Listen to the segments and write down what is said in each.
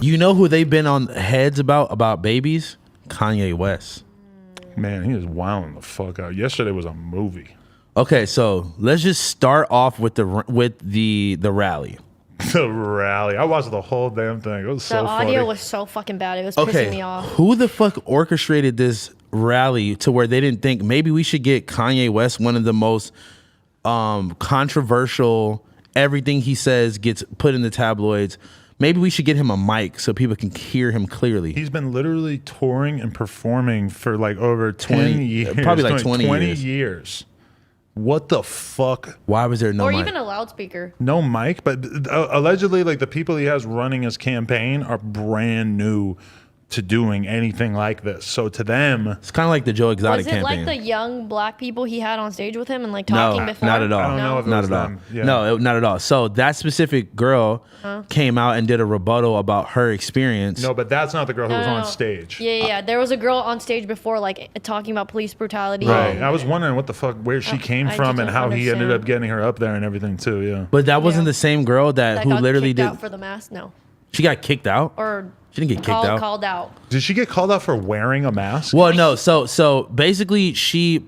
You know who they've been on heads about babies? Kanye West. Man, he is wilding the fuck out. Yesterday was a movie. Okay, so let's just start off with the rally. The rally. I watched the whole damn thing. It was so funny. The audio was so fucking bad. It was pissing me off. Who the fuck orchestrated this rally to where they didn't think maybe we should get Kanye West, one of the most controversial, everything he says gets put in the tabloids. Maybe we should get him a mic so people can hear him clearly. He's been literally touring and performing for like over 20 years. Probably like 20 years. What the fuck? Why was there no mic? Or even a loudspeaker. No mic, but allegedly, like the people he has running his campaign are brand new to doing anything like this. So to them, it's kind of like the Joe Exotic campaign. Was it campaign. like the young black people he had on stage with him and like talking before? Not at all. I don't know if it not was at all. them. Yeah. No, not at all. So that specific girl came out and did a rebuttal about her experience. No, but that's not the girl who was on stage. Yeah. There was a girl on stage before, like talking about police brutality. Right. I was wondering what the fuck, where she came from and how he ended up getting her up there and everything too. Yeah. But that wasn't the same girl that who got literally kicked did out for the mask. No. She got kicked out. Or she didn't get kicked out. Called out. Did she get called out for wearing a mask? Well, no. So basically, she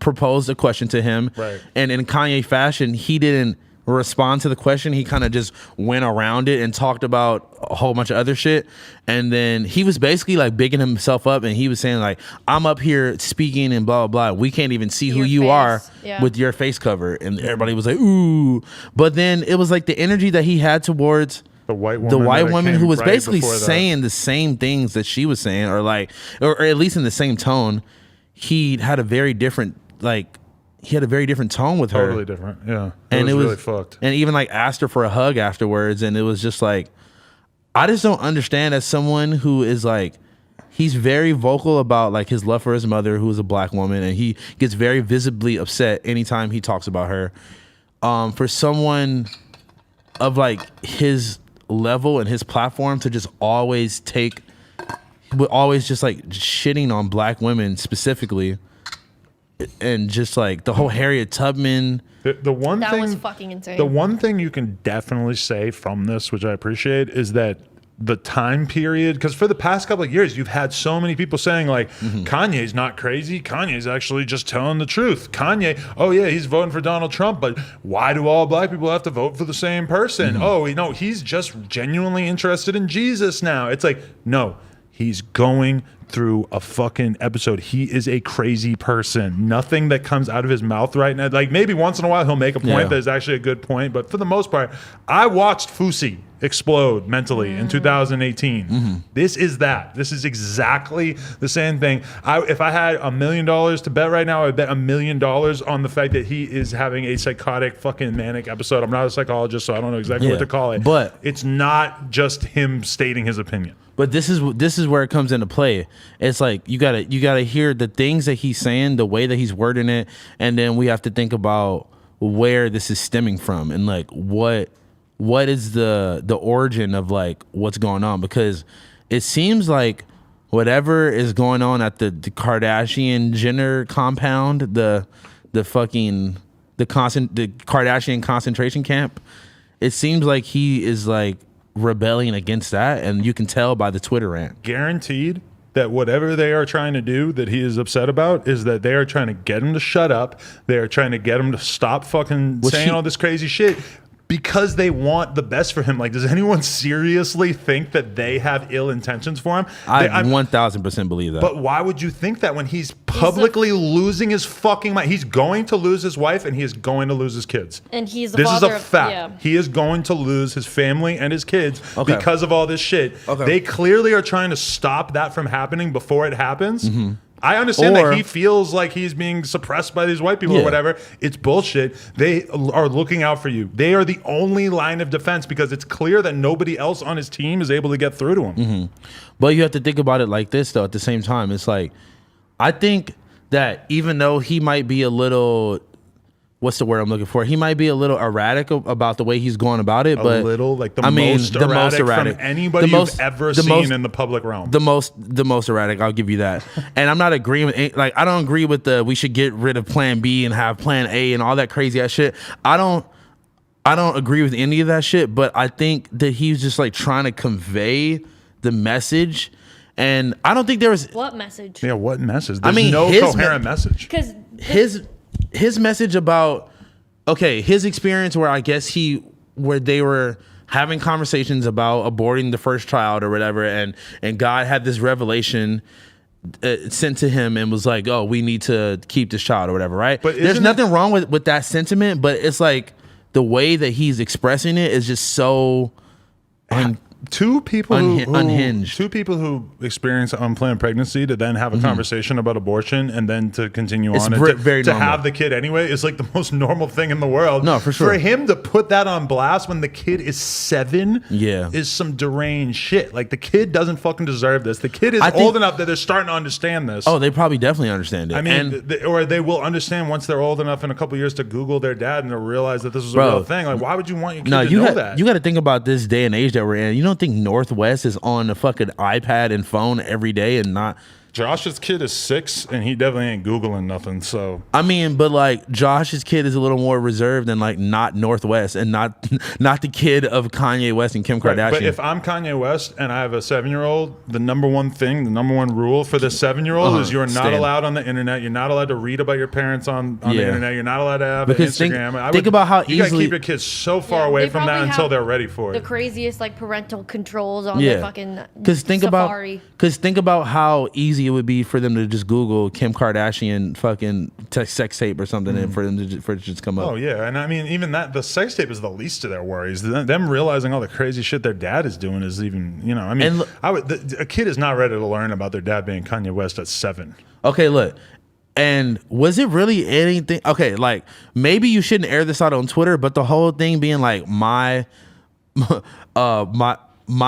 proposed a question to him, right? And in Kanye fashion, he didn't respond to the question. He kind of just went around it and talked about a whole bunch of other shit. And then he was basically like bigging himself up, and he was saying like, "I'm up here speaking and blah blah blah. We can't even see who you are with your face cover." And everybody was like, "Ooh!" But then it was like the energy that he had towards the white woman who was basically saying the same things that she was saying, or at least in the same tone. He had a very different tone with her. Totally different, yeah. And it was really fucked. And even like asked her for a hug afterwards, and it was just like, I just don't understand, as someone who is like, he's very vocal about like his love for his mother, who is a black woman, and he gets very visibly upset anytime he talks about her. For someone of like his level and his platform to just always just like shitting on black women specifically, and just like the whole Harriet Tubman. The one thing was fucking insane. The one thing you can definitely say from this, which I appreciate, is that the time period, because for the past couple of years, you've had so many people saying like, Kanye's not crazy. Kanye's actually just telling the truth. Kanye, oh yeah, he's voting for Donald Trump, but why do all black people have to vote for the same person? Oh, he's just genuinely interested in Jesus now. It's like, no, he's going through a fucking episode. He is a crazy person. Nothing that comes out of his mouth right now, like maybe once in a while he'll make a point that is actually a good point, but for the most part, I watched Fousey explode mentally in 2018. This is exactly the same thing. If I had $1 million to bet right now, I would bet $1 million on the fact that he is having a psychotic fucking manic episode. I'm not a psychologist, so I don't know exactly what to call it, but it's not just him stating his opinion. But this is where it comes into play. It's like you gotta hear the things that he's saying, the way that he's wording it, and then we have to think about where this is stemming from, and like what is the origin of like what's going on, because it seems like whatever is going on at the Kardashian Jenner compound, the Kardashian concentration camp, it seems like he is like rebelling against that, and you can tell by the Twitter rant. Guaranteed that whatever they are trying to do that he is upset about is that they are trying to get him to shut up. They are trying to get him to stop fucking saying all this crazy shit, because they want the best for him. Like, does anyone seriously think that they have ill intentions for him? I 1000% believe that. But why would you think that when he's publicly losing his fucking mind? He's going to lose his wife, and he is going to lose his kids. And he's the this father is a fact. He is going to lose his family and his kids because of all this shit. They clearly are trying to stop that from happening before it happens. I understand that he feels like he's being suppressed by these white people or whatever. It's bullshit. They are looking out for you. They are the only line of defense, because it's clear that nobody else on his team is able to get through to him. But you have to think about it like this, though. At the same time, it's like, I think that even though he might be a little, what's the word I'm looking for? He might be a little erratic about the way he's going about it, but a little, like the most erratic from anybody you've ever seen in the public realm. The most erratic, I'll give you that. And I'm not agreeing with, like, I don't agree with we should get rid of Plan B and have Plan A and all that crazy ass shit. I I don't agree with any of that shit, but I think that he's just like trying to convey the message. And I don't think there was What message? Yeah, what message? There's mean, no his coherent message. Because his message about his experience where they were having conversations about aborting the first child or whatever, and God had this revelation sent to him and was like, oh, we need to keep this child or whatever, right? But there's nothing wrong with that sentiment, but it's like the way that he's expressing it is just so Two people unhinged. Two people who experience unplanned pregnancy to then have a conversation about abortion and then to continue on and to have the kid anyway is like the most normal thing in the world. No, for sure. For him to put that on blast when the kid is 7 is some deranged shit. Like the kid doesn't fucking deserve this. The kid is old enough that they're starting to understand this. Oh, they probably definitely understand it. I mean, or they will understand once they're old enough in a couple years to Google their dad and they'll realize that this is a real thing. Like, why would you want your kid to know that? You got to think about this day and age that we're in. You don't think Northwest is on a fucking iPad and phone every day and not... Josh's kid is 6 and he definitely ain't Googling nothing, so... I mean, but like Josh's kid is a little more reserved than like not Northwest and not the kid of Kanye West and Kim Kardashian. But if I'm Kanye West and I have a 7-year-old, the number one rule for the 7-year-old is you're not allowed on the internet. You're not allowed to read about your parents on the internet. You're not allowed to have an Instagram. Think about how you gotta keep your kids so far away from that until they're ready for it. The craziest like parental controls on their fucking Safari. Because think about how easy it would be for them to just Google Kim Kardashian fucking sex tape or something and for it to just come up. Oh yeah, and I mean even that the sex tape is the least of their worries. Them realizing all the crazy shit their dad is doing is even I mean a kid is not ready to learn about their dad being Kanye West at 7. Okay, look. And was it really anything? Okay, like maybe you shouldn't air this out on Twitter, but the whole thing being like my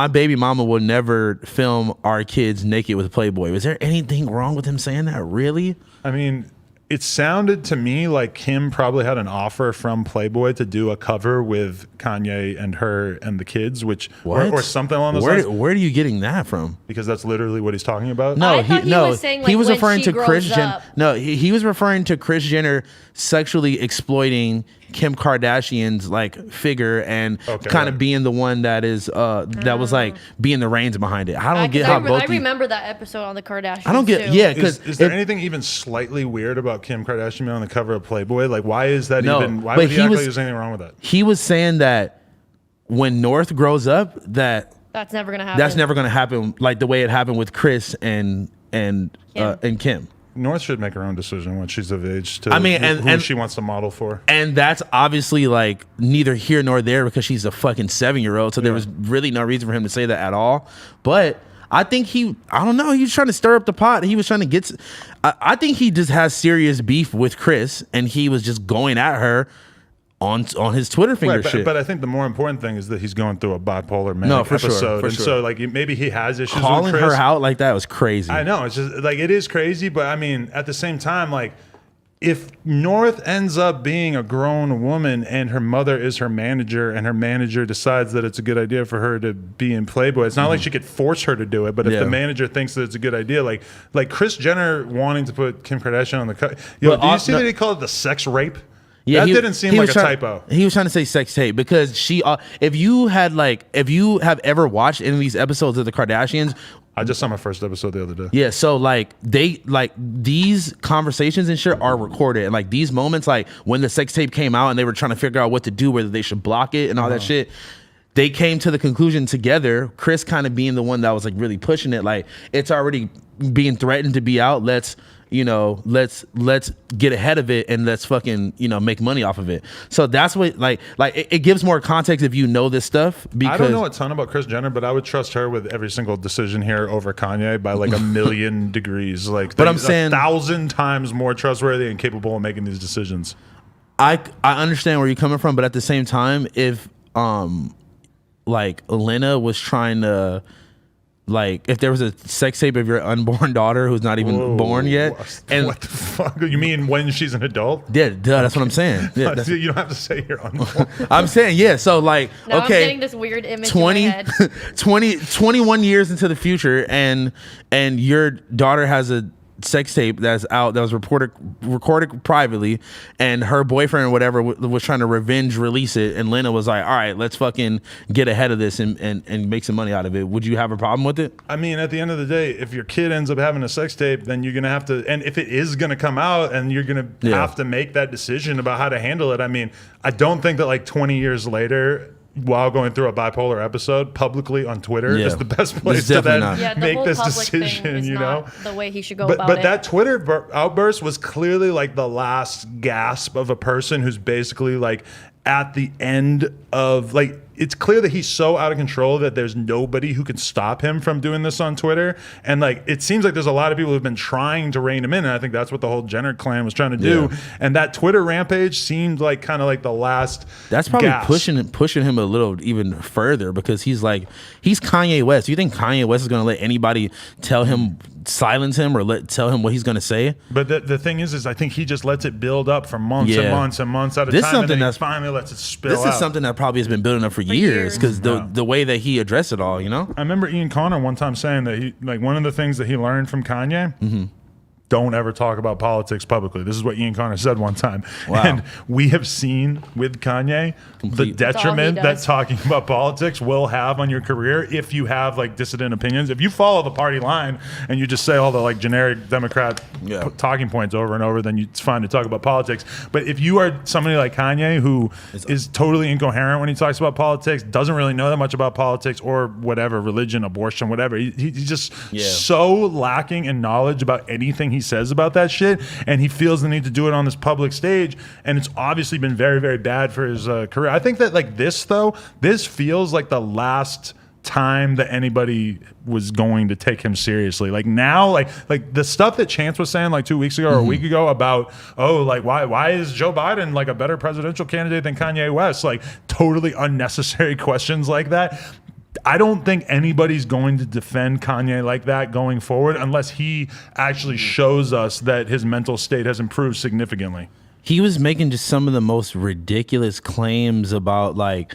baby mama will never film our kids naked with Playboy. Was there anything wrong with him saying that? Really? I mean, it sounded to me like Kim probably had an offer from Playboy to do a cover with Kanye and her and the kids, which or something along those lines. Where are you getting that from? Because that's literally what he's talking about. No, he was referring to Kris Jenner. No, he was referring to Kris Jenner sexually exploiting Kim Kardashian's like figure and kind of being the one that is that was like being the reins behind it. I don't get how both. I remember that episode on the Kardashians. I don't get because is there anything even slightly weird about Kim Kardashian being on the cover of Playboy? Like why is that even? Why would he act like there's anything wrong with that? He was saying that when North grows up, that's never gonna happen. That's never gonna happen like the way it happened with Kris and Kim. North should make her own decision when she's of age to who she wants to model for. And that's obviously like neither here nor there because she's a fucking 7-year-old. So there was really no reason for him to say that at all. But I think I don't know, he was trying to stir up the pot. He was trying to get, I think he just has serious beef with Kris and he was just going at her on his Twitter finger shit. But I think the more important thing is that he's going through a bipolar manic episode. And so like maybe he has issues calling with Kris. her out like that was crazy. I know. It's just like it is crazy, but I mean at the same time, like if North ends up being a grown woman and her mother is her manager and her manager decides that it's a good idea for her to be in Playboy, it's not like she could force her to do it, but if the manager thinks that it's a good idea, like Kris Jenner wanting to put Kim Kardashian on the cut. Do you see that he called it the sex rape? Yeah, that didn't seem like a typo. He was trying to say sex tape because she. If you have ever watched any of these episodes of the Kardashians, I just saw my first episode the other day. Yeah, so like these conversations and shit are recorded, and like these moments, like when the sex tape came out and they were trying to figure out what to do, whether they should block it and all that shit. They came to the conclusion together. Kris kind of being the one that was like really pushing it, like it's already being threatened to be out. Let's get ahead of it and let's fucking make money off of it. So that's what like it gives more context if you know this stuff. Because I don't know a ton about Kris Jenner, but I would trust her with every single decision here over Kanye by like a million degrees. Like, but I'm saying 1,000 times more trustworthy and capable of making these decisions. I understand where you're coming from, but at the same time, if like Lena was trying to. Like if there was a sex tape of your unborn daughter who's not even born yet, and what the fuck? You mean when she's an adult? Yeah, that's what I'm saying. Yeah, you don't have to say you're unborn. I'm saying so like now okay, I'm getting this weird image 21 years into the future, and your daughter has a sex tape that's out that was recorded privately, and her boyfriend or whatever was trying to revenge release it, and Lena was like, all right, let's fucking get ahead of this and make some money out of it. Would you have a problem with it? I mean, at the end of the day, if your kid ends up having a sex tape, then you're gonna have to, and if it is gonna come out, and you're gonna have to make that decision about how to handle it. I mean, I don't think that like 20 years later, while going through a bipolar episode, publicly on Twitter is the best place to then make this decision, you know? The way he should go about it. But that Twitter outburst was clearly like the last gasp of a person who's basically like at the end of like, it's clear that he's so out of control that there's nobody who can stop him from doing this on Twitter. And like, it seems like there's a lot of people who've been trying to rein him in. And I think that's what the whole Jenner clan was trying to do. And that Twitter rampage seemed like kind of like the last That's probably gasp. pushing him a little even further, because he's Kanye West. Do you think Kanye West is going to let anybody silence him or tell him what he's going to say? But the thing is I think he just lets it build up for months and months and months at a time, and then he finally lets it spill out. This is something that probably has been building up for years, because the way that he addressed it all, you know? I remember Ian Connor one time saying that he, like, one of the things that he learned from Kanye, don't ever talk about politics publicly. This is what Ian Connor said one time. Wow. And we have seen with Kanye the detriment that talking about politics will have on your career if you have like dissident opinions. If you follow the party line and you just say all the like generic Democrat talking points over and over, then it's fine to talk about politics. But if you are somebody like Kanye who is totally incoherent when he talks about politics, doesn't really know that much about politics or whatever, religion, abortion, whatever, he's just so lacking in knowledge about anything he says about that shit, and he feels the need to do it on this public stage, and it's obviously been very, very bad for his career. I think that like this feels like the last time that anybody was going to take him seriously. Like now, like the stuff that Chance was saying like 2 weeks ago or a week ago about, oh, like why is Joe Biden like a better presidential candidate than Kanye West? Like totally unnecessary questions like that. I don't think anybody's going to defend Kanye like that going forward unless he actually shows us that his mental state has improved significantly. He was making just some of the most ridiculous claims about like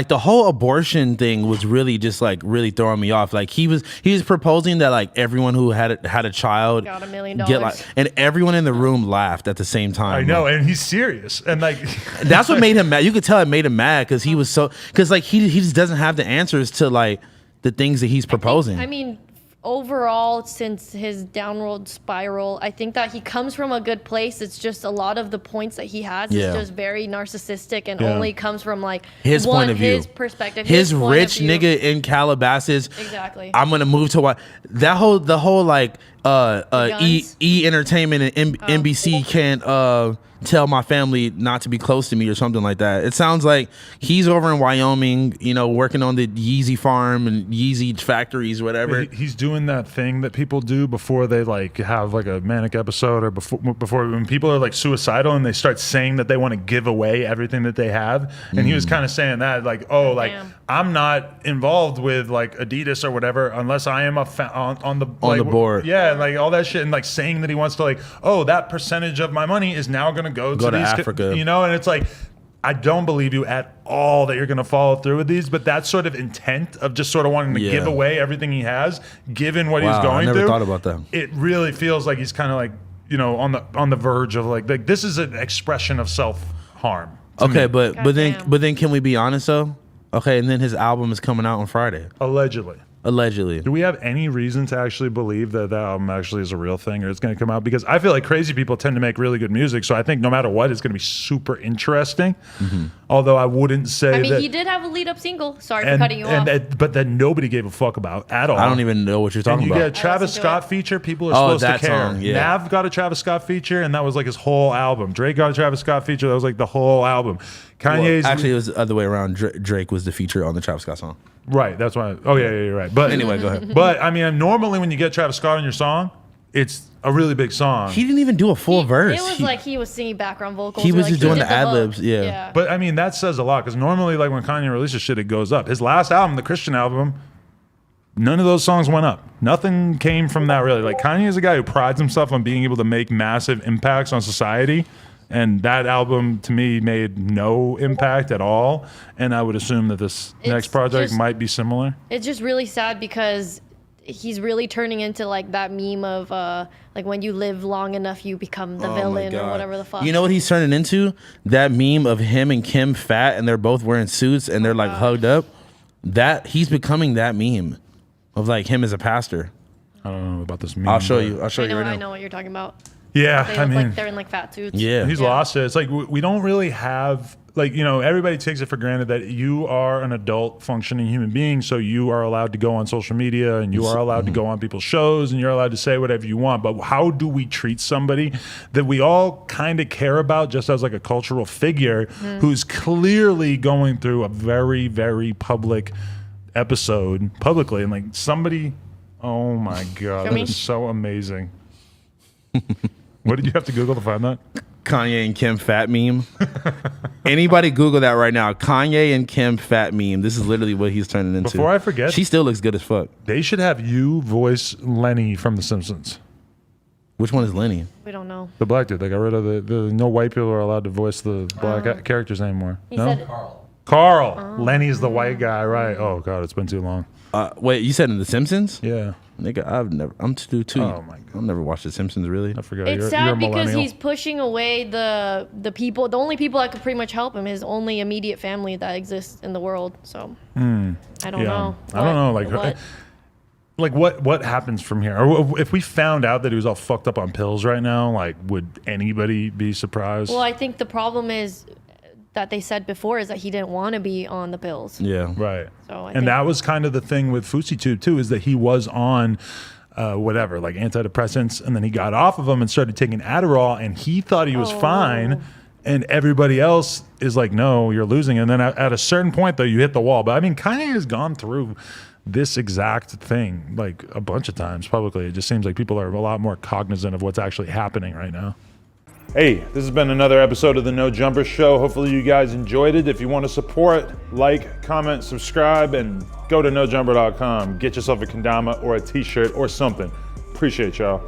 the whole abortion thing was really just like really throwing me off. Like he was proposing that like everyone who had a child got $1 million, and everyone in the room laughed at the same time. I know, and he's serious, and like that's what made him mad. You could tell it made him mad because he was like he just doesn't have the answers to like the things that he's proposing. I mean, overall, since his downward spiral, I think that he comes from a good place. It's just a lot of the points that he has is just very narcissistic and only comes from like his point of view, his perspective, his rich nigga in Calabasas. Exactly. I'm gonna move to what the whole like E Entertainment and NBC can't tell my family not to be close to me or something like that. It sounds like he's over in Wyoming, you know, working on the Yeezy farm and Yeezy factories, whatever. He's doing that thing that people do before they like have like a manic episode, or before when people are like suicidal and they start saying that they want to give away everything that they have. And he was kind of saying that like, oh, like I'm not involved with like Adidas or whatever unless I am on the board. Yeah, like all that shit, and like saying that he wants to like, oh, that percentage of my money is now going to go to these Africa, you know. And it's like, I don't believe you at all that you're going to follow through with these, but that sort of intent of just sort of wanting to give away everything he has, given what he's going through. I never thought about that. It really feels like he's kind of like, you know, on the verge of like this is an expression of self-harm. Okay, but then can we be honest though? Okay, and then his album is coming out on Friday. Allegedly. Do we have any reason to actually believe that album actually is a real thing, or it's going to come out? Because I feel like crazy people tend to make really good music, so I think no matter what, it's going to be super interesting. Although I wouldn't say I mean, that he did have a lead-up single. Sorry for cutting you off. But that nobody gave a fuck about at all. I don't even know what you're talking and you about. get a Travis Scott feature, people are supposed to care. Song, yeah. Nav got a Travis Scott feature, and that was like his whole album. Drake got a Travis Scott feature, that was like the whole album. Kanye's... Well, actually, it was the other way around. Drake was the feature on the Travis Scott song. Right, that's why. Oh yeah, you're right. But anyway, go ahead. But I mean, normally when you get Travis Scott on your song, it's a really big song. He didn't even do a full verse. It was like he was singing background vocals. He was like just doing the ad libs. Yeah. But I mean, that says a lot, because normally, like when Kanye releases shit, it goes up. His last album, the Christian album, none of those songs went up. Nothing came from that really. Like Kanye is a guy who prides himself on being able to make massive impacts on society. And that album, to me, made no impact at all. And I would assume that this next project might be similar. It's just really sad because he's really turning into like that meme of like when you live long enough you become the villain or whatever the fuck. You know what he's turning into? That meme of him and Kim fat and they're both wearing suits and they're like hugged up. That he's becoming that meme of like him as a pastor. I don't know about this meme. I'll show you right now. I know what you're talking about. Yeah, They I look mean, like they're in like fat suits. Yeah. he's lost it. It's like we don't really have, like, you know, everybody takes it for granted that you are an adult functioning human being, so you are allowed to go on social media and you are allowed to go on people's shows and you're allowed to say whatever you want. But how do we treat somebody that we all kind of care about just as like a cultural figure who's clearly going through a very, very public episode publicly, and like somebody, oh my God, that is so amazing. What did you have to Google to find that? Kanye and Kim fat meme. Anybody Google that right now. Kanye and Kim fat meme. This is literally what he's turning into. Before I forget, she still looks good as fuck. they should have you voice Lenny from The Simpsons. Which one is Lenny? We don't know. The black dude. They got rid of the no white people are allowed to voice the black characters anymore. He No? said Carl. Lenny's the white guy, right? Oh God, it's been too long. Wait, you said in The Simpsons? Yeah, Nigga, I'm too. Oh my God. I've never watched The Simpsons really. I forgot. it's you're a sad because millennial. he's pushing away the people. The only people that could pretty much help him, his only immediate family that exists in the world. So I don't know. I don't know. What happens from here? Or if we found out that he was all fucked up on pills right now, like, would anybody be surprised? Well, I think the problem is that they said before is that he didn't want to be on the pills. Yeah. Right. So I and think that was kind of the thing with Fouseytube too, is that he was on whatever, like antidepressants, and then he got off of them and started taking Adderall, and he thought he was fine, and everybody else is like, no, you're losing. And then at a certain point, though, you hit the wall. But I mean, Kanye has gone through this exact thing like a bunch of times publicly. It just seems like people are a lot more cognizant of what's actually happening right now. Hey, this has been another episode of the No Jumper Show. Hopefully you guys enjoyed it. If you want to support, like, comment, subscribe, and go to nojumper.com. Get yourself a kendama or a t-shirt or something. Appreciate y'all.